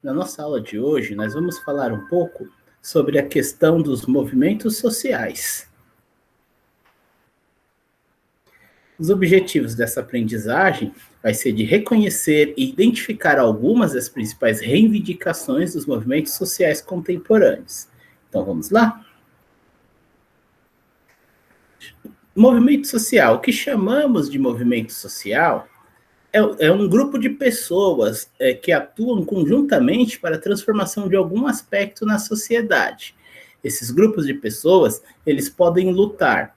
Na nossa aula de hoje, nós vamos falar um pouco sobre a questão dos movimentos sociais. Os objetivos dessa aprendizagem vai ser de reconhecer e identificar algumas das principais reivindicações dos movimentos sociais contemporâneos. Então vamos lá? Movimento social. O que chamamos de movimento social é um grupo de pessoas que atuam conjuntamente para a transformação de algum aspecto na sociedade. Esses grupos de pessoas, eles podem lutar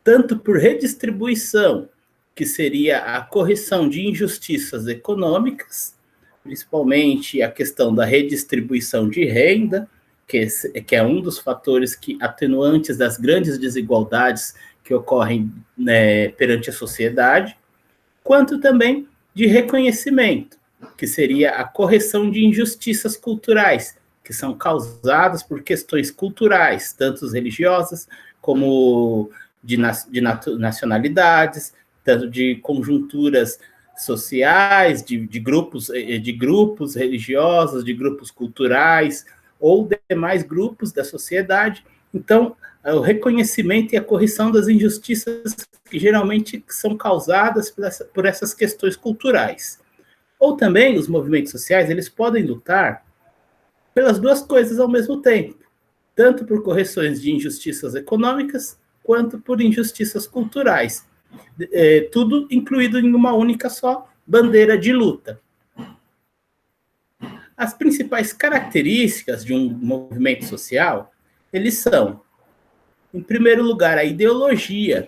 tanto por redistribuição, que seria a correção de injustiças econômicas, principalmente a questão da redistribuição de renda, que é um dos fatores atenuantes das grandes desigualdades que ocorrem, né, perante a sociedade, quanto também de reconhecimento, que seria a correção de injustiças culturais, que são causadas por questões culturais, tanto religiosas como de nacionalidades, tanto de conjunturas sociais, de grupos religiosos, de grupos culturais ou demais grupos da sociedade. Então, o reconhecimento e a correção das injustiças que geralmente são causadas por essas questões culturais. Ou também os movimentos sociais, eles podem lutar pelas duas coisas ao mesmo tempo, tanto por correções de injustiças econômicas, quanto por injustiças culturais, tudo incluído em uma única só bandeira de luta. As principais características de um movimento social, eles são, em primeiro lugar, a ideologia.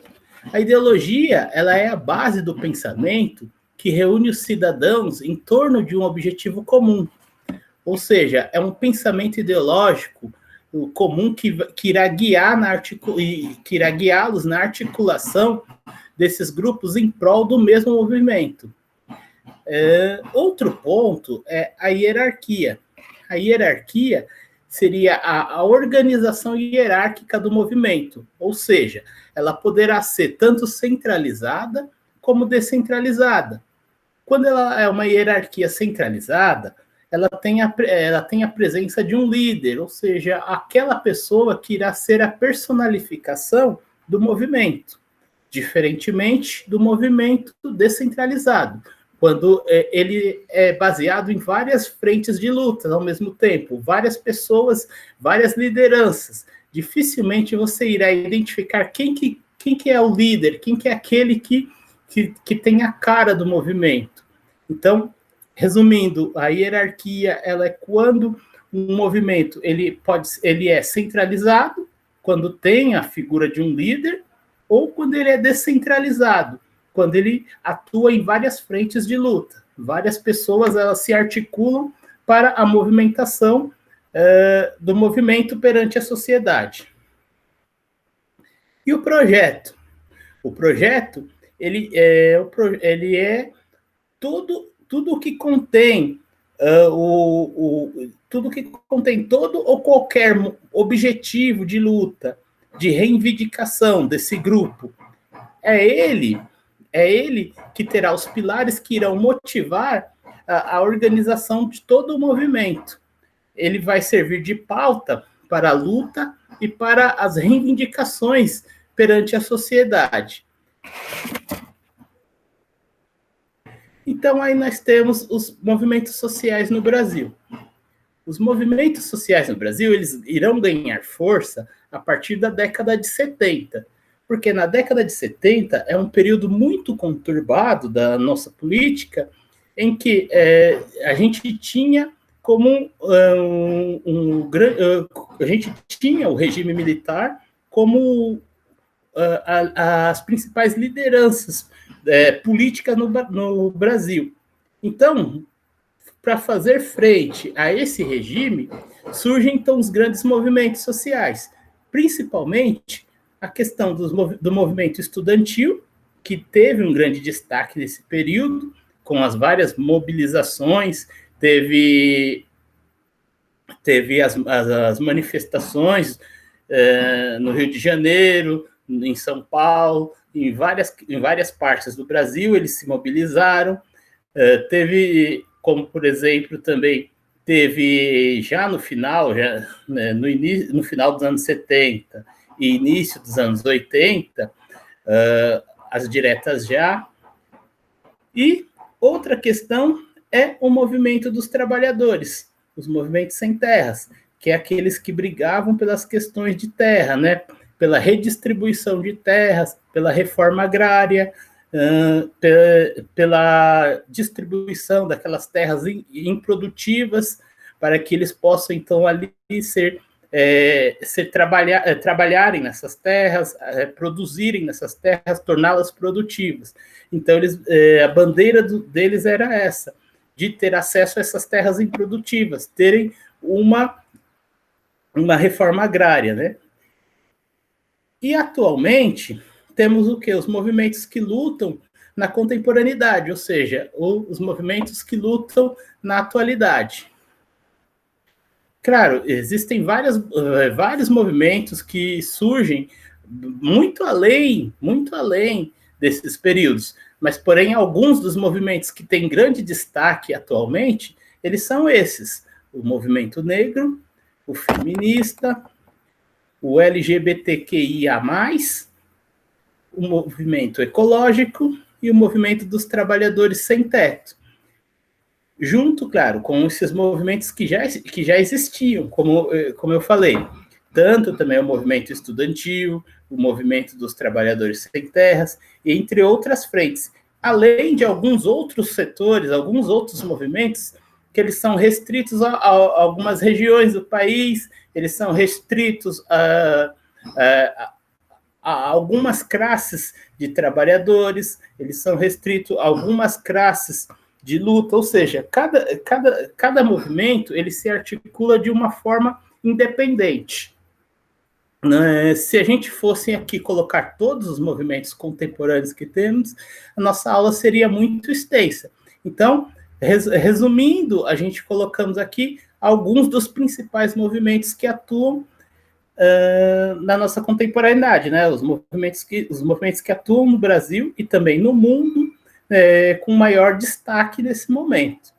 A ideologia, ela é a base do pensamento que reúne os cidadãos em torno de um objetivo comum. Ou seja, é um pensamento ideológico comum que irá guiá-los na articulação desses grupos em prol do mesmo movimento. Outro ponto é a hierarquia. A hierarquia seria a organização hierárquica do movimento, ou seja, ela poderá ser tanto centralizada como descentralizada. Quando ela é uma hierarquia centralizada, ela tem a presença de um líder, ou seja, aquela pessoa que irá ser a personalificação do movimento, diferentemente do movimento descentralizado, quando ele é baseado em várias frentes de luta ao mesmo tempo, várias pessoas, várias lideranças. Dificilmente você irá identificar quem que é o líder, quem que é aquele que tem a cara do movimento. Então, resumindo, a hierarquia ela é quando um movimento ele é centralizado, quando tem a figura de um líder, ou quando ele é descentralizado, quando ele atua em várias frentes de luta. Várias pessoas elas se articulam para a movimentação do movimento perante a sociedade. E o projeto? O projeto ele é tudo o que contém tudo que contém todo ou qualquer objetivo de luta, de reivindicação desse grupo. É ele que terá os pilares que irão motivar a organização de todo o movimento. Ele vai servir de pauta para a luta e para as reivindicações perante a sociedade. Então, aí nós temos os movimentos sociais no Brasil. Os movimentos sociais no Brasil, eles irão ganhar força a partir da década de 70, porque na década de 70 é um período muito conturbado da nossa política, em que a gente tinha como a gente tinha o regime militar como as principais lideranças políticas no Brasil. Então, para fazer frente a esse regime, surgem então os grandes movimentos sociais, principalmente a questão do movimento estudantil, que teve um grande destaque nesse período, com as várias mobilizações, teve as manifestações no Rio de Janeiro, em São Paulo, em várias partes do Brasil, eles se mobilizaram. Teve, como por exemplo, também teve já no final, né, no final dos anos 70 e início dos anos 80, as diretas já. E outra questão é o movimento dos trabalhadores, os movimentos sem terras, que é aqueles que brigavam pelas questões de terra, né? Pela redistribuição de terras, pela reforma agrária, pela distribuição daquelas terras improdutivas, para que eles possam, então, ali trabalharem nessas terras, produzirem nessas terras, torná-las produtivas. Então, a bandeira deles era essa, de ter acesso a essas terras improdutivas, terem uma reforma agrária, né? E, atualmente, temos o quê? Os movimentos que lutam na contemporaneidade, ou seja, os movimentos que lutam na atualidade. Claro, existem vários movimentos que surgem muito além desses períodos, mas, porém, alguns dos movimentos que têm grande destaque atualmente, eles são esses: o movimento negro, o feminista, o LGBTQIA+, o movimento ecológico e o movimento dos trabalhadores sem teto. Junto, claro, com esses movimentos que já existiam, como eu falei, tanto também o movimento estudantil, o movimento dos trabalhadores sem terras, entre outras frentes, além de alguns outros setores, alguns outros movimentos, que eles são restritos a algumas regiões do país, eles são restritos a algumas classes de trabalhadores, eles são restritos a algumas classes de luta, ou seja, cada movimento ele se articula de uma forma independente. Se a gente fosse aqui colocar todos os movimentos contemporâneos que temos, a nossa aula seria muito extensa. Então, resumindo, a gente colocamos aqui alguns dos principais movimentos que atuam na nossa contemporaneidade, né? Os movimentos que atuam no Brasil e também no mundo, com maior destaque nesse momento.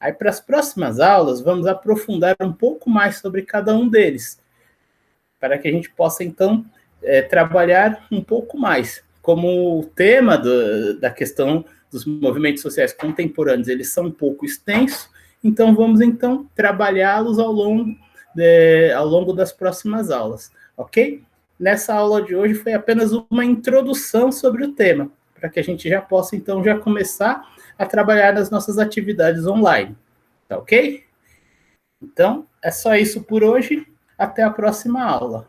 Aí, para as próximas aulas, vamos aprofundar um pouco mais sobre cada um deles, para que a gente possa, então, trabalhar um pouco mais. Como o tema da questão dos movimentos sociais contemporâneos, eles são um pouco extensos, então vamos, então, trabalhá-los ao longo das próximas aulas, ok? Nessa aula de hoje foi apenas uma introdução sobre o tema, para que a gente já possa, então, já começar a trabalhar nas nossas atividades online, tá ok? Então, é só isso por hoje, até a próxima aula.